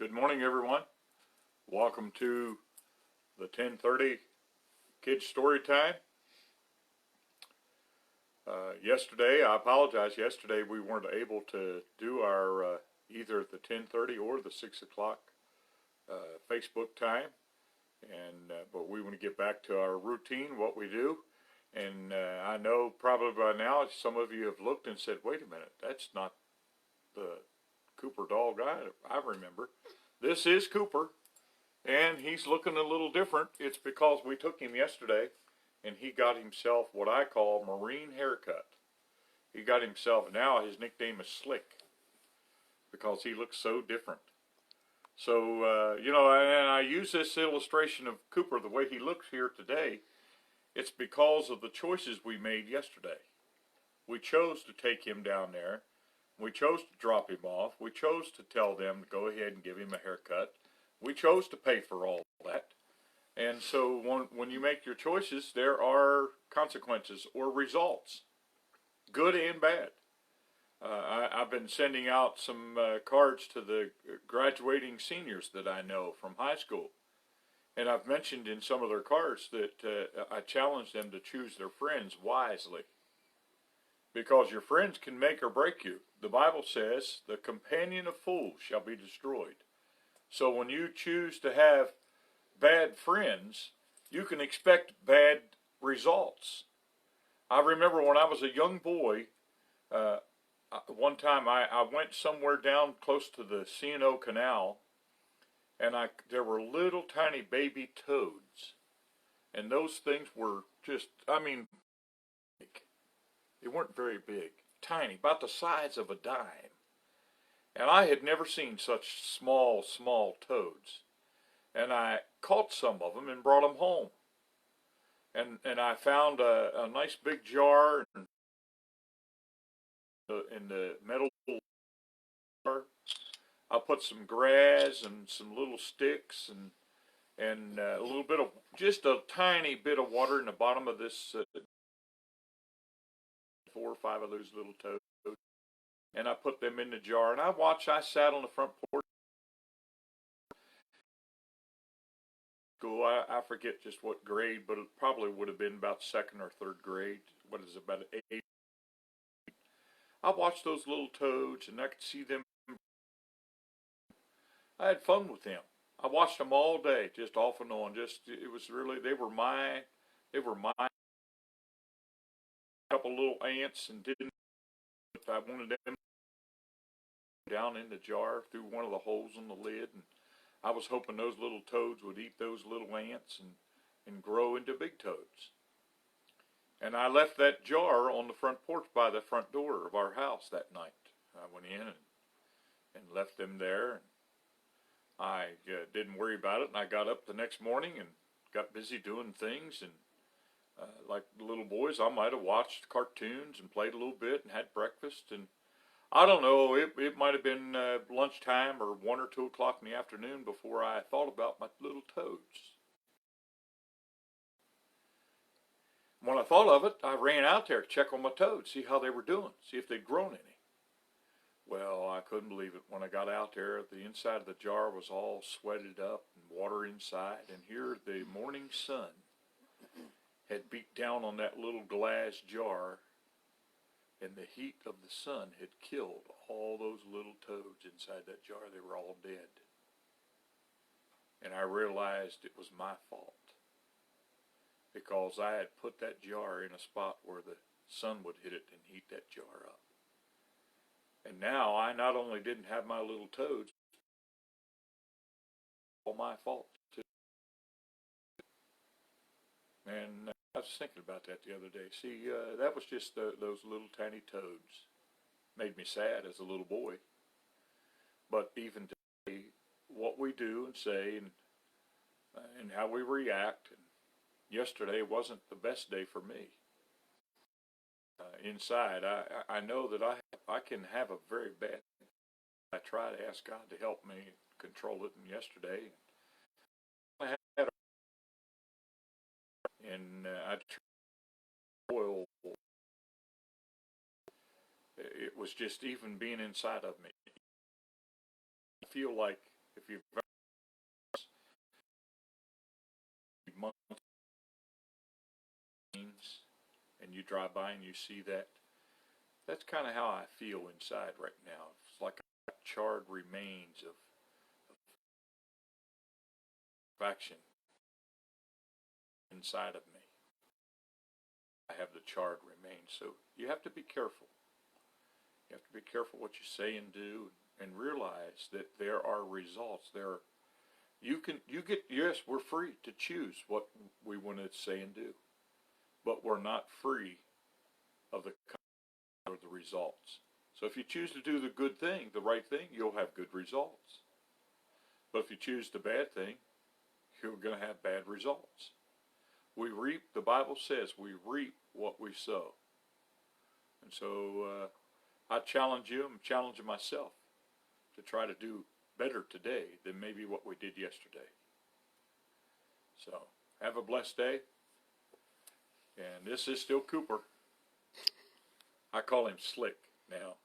Good morning, everyone. Welcome to the 10:30 Kids Story Time. Yesterday, I apologize. Yesterday, we weren't able to do our either the 10:30 or the 6 o'clock Facebook time, but we want to get back to our routine, what we do. And I know probably by now some of you have looked and said, "Wait a minute, that's not the Cooper doll guy I remember." This is Cooper, and he's looking a little different. It's because we took him yesterday, and he got himself what I call marine haircut. He got himself, now his nickname is Slick, because he looks so different. So, and I use this illustration of Cooper, the way he looks here today. It's because of the choices we made yesterday. We chose to take him down there. We chose to drop him off. We chose to tell them to go ahead and give him a haircut. We chose to pay for all that. And so when you make your choices, there are consequences or results, good and bad. I've been sending out some cards to the graduating seniors that I know from high school. And I've mentioned in some of their cards that I challenge them to choose their friends wisely. Because your friends can make or break you. The Bible says, the companion of fools shall be destroyed. So when you choose to have bad friends, you can expect bad results. I remember when I was a young boy, one time I went somewhere down close to the C&O Canal, and there were little tiny baby toads. And those things were just, they weren't very big, tiny, about the size of a dime. And I had never seen such small toads. And I caught some of them and brought them home. And I found a nice big jar in the metal jar. I put some grass and some little sticks and a little bit of, just a tiny bit of water in the bottom of this 4 or 5 of those little toads, and I put them in the jar, and I sat on the front porch. I forget just what grade, but it probably would have been about 2nd or 3rd grade. What is it, about 8? I watched those little toads, and I could see them. I had fun with them. I watched them all day, just off and on. It was really, they were my couple little ants, and if I wanted them down in the jar through one of the holes on the lid, and I was hoping those little toads would eat those little ants and grow into big toads. And I left that jar on the front porch by the front door of our house that night. I went in and left them there, and I didn't worry about it, and I got up the next morning and got busy doing things, and like the little boys, I might have watched cartoons and played a little bit and had breakfast, and I don't know, it might have been lunchtime or 1 or 2 o'clock in the afternoon before I thought about my little toads. When I thought of it, I ran out there to check on my toads, see how they were doing, see if they'd grown any. Well, I couldn't believe it. When I got out there, the inside of the jar was all sweated up and water inside, and here the morning sun had beat down on that little glass jar, and the heat of the sun had killed all those little toads inside that jar. They were all dead. And I realized it was my fault, because I had put that jar in a spot where the sun would hit it and heat that jar up. And now I not only didn't have my little toads, all my fault too. And I was thinking about that the other day. See, that was just those little tiny toads. Made me sad as a little boy. But even today, what we do and say and how we react. And yesterday wasn't the best day for me. Inside, I know that I can have a very bad. I try to ask God to help me control it. And yesterday, I had I oil. It was just even being inside of me. I feel like If you've months and you drive by and you see that, that's kind of how I feel inside right now. It's like charred remains of faction inside of me. I have the charred remains. So you have to be careful. You have to be careful what you say and do, and realize that there are results. Yes, we're free to choose what we want to say and do, but we're not free of the results. So if you choose to do the good thing, the right thing, you'll have good results. But if you choose the bad thing, you're going to have bad results. We reap, the Bible says, we reap what we sow. And so I challenge you, I'm challenging myself to try to do better today than maybe what we did yesterday. So have a blessed day. And this is still Cooper. I call him Slick now.